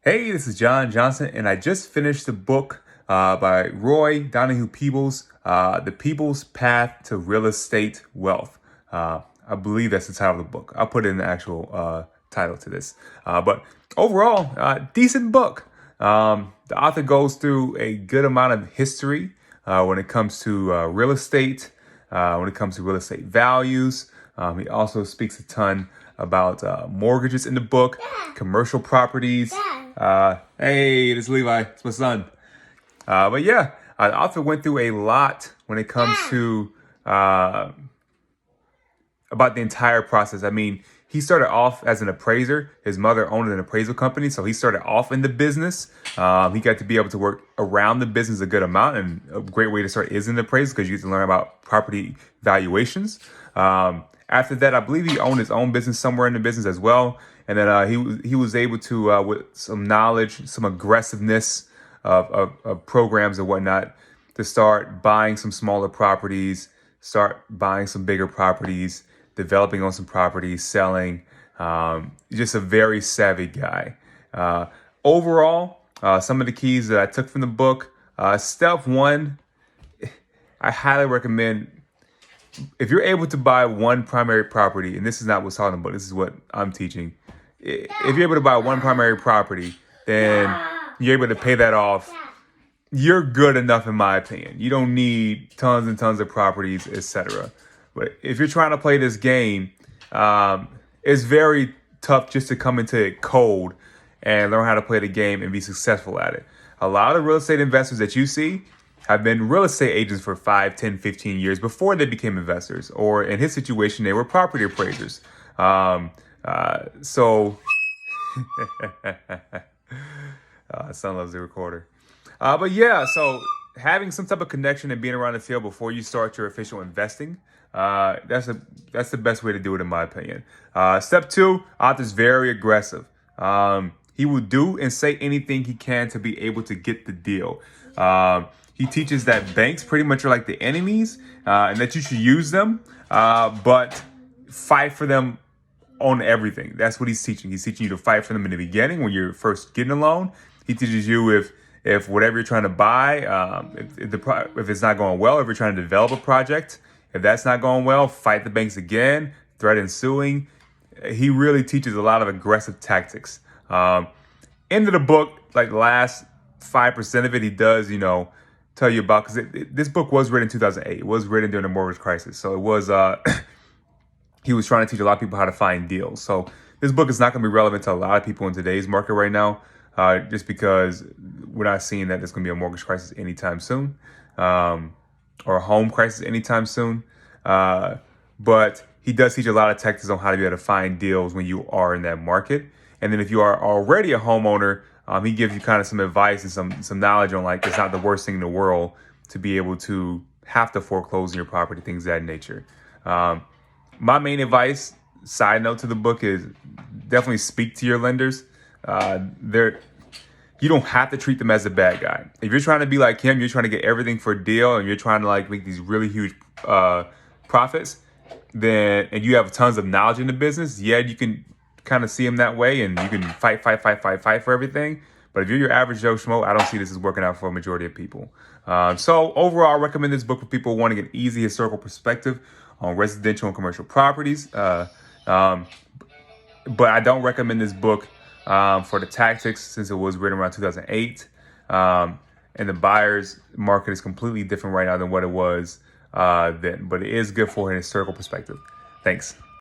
Hey, this is John Johnson, and I just finished the book by Donahue Peebles, The People's Path to Real Estate Wealth. I believe that's the title of the book. I'll put in the actual title to this. But overall, decent book. The author goes through a good amount of history when it comes to real estate, when it comes to real estate values. He also speaks a ton about mortgages in the book, commercial properties. Hey, this is Levi. It's my son. But yeah, the author went through a lot when it comes to about the entire process. I mean, he started off as an appraiser. His mother owned an appraisal company, so he started off in the business. He got to be able to work around the business a good amount, and a great way to start is in the appraisal because you get to learn about property valuations. After that, I believe he owned his own business somewhere in the business as well. And then he was able to, with some knowledge, some aggressiveness of programs and whatnot, to start buying some smaller properties, start buying some bigger properties, developing on some properties, selling. Just a very savvy guy. Overall, some of the keys that I took from the book. Step one, I highly recommend, if you're able to buy one primary property, and this is not what's talking about, this is what I'm teaching. If you're able to buy one primary property, then you're able to pay that off. You're good enough, in my opinion. You don't need tons and tons of properties, etc. But if you're trying to play this game, it's very tough just to come into it cold and learn how to play the game and be successful at it. A lot of real estate investors that you see have been real estate agents for 5, 10, 15 years before they became investors. Or in his situation, they were property appraisers. Son loves the recorder. But yeah, so having some type of connection and being around the field before you start your official investing, that's the best way to do it, in my opinion. Step two, author's very aggressive. He will do and say anything he can to be able to get the deal. He teaches that banks pretty much are like the enemies, and that you should use them, but fight for them on everything. That's what he's teaching. He's teaching you to fight for them in the beginning when you're first getting a loan. He teaches you if whatever you're trying to buy, if it's not going well, if you're trying to develop a project, if that's not going well, fight the banks again, threaten suing. He really teaches a lot of aggressive tactics. End of the book, like the last 5% of it, he does, tell you about, because this book was written in 2008. It was written during the mortgage crisis. So it was, he was trying to teach a lot of people how to find deals. So this book is not going to be relevant to a lot of people in today's market right now, just because we're not seeing that there's going to be a mortgage crisis anytime soon, or a home crisis anytime soon. But he does teach a lot of tactics on how to be able to find deals when you are in that market. And then if you are already a homeowner, he gives you kind of some advice and some knowledge on, like, it's not the worst thing in the world to be able to have to foreclose on your property, things of that nature. My main advice, side note to the book, is definitely speak to your lenders. You don't have to treat them as a bad guy. If you're trying to be like him, you're trying to get everything for a deal, and you're trying to make these really huge profits, and you have tons of knowledge in the business, yeah, you can kind of see him that way, and you can fight for everything. But if you're your average Joe Schmo, I don't see this as working out for a majority of people. So overall, I recommend this book for people wanting an easy historical perspective on residential and commercial properties. But I don't recommend this book for the tactics, since it was written around 2008. And the buyer's market is completely different right now than what it was then. But it is good for an historical perspective. Thanks.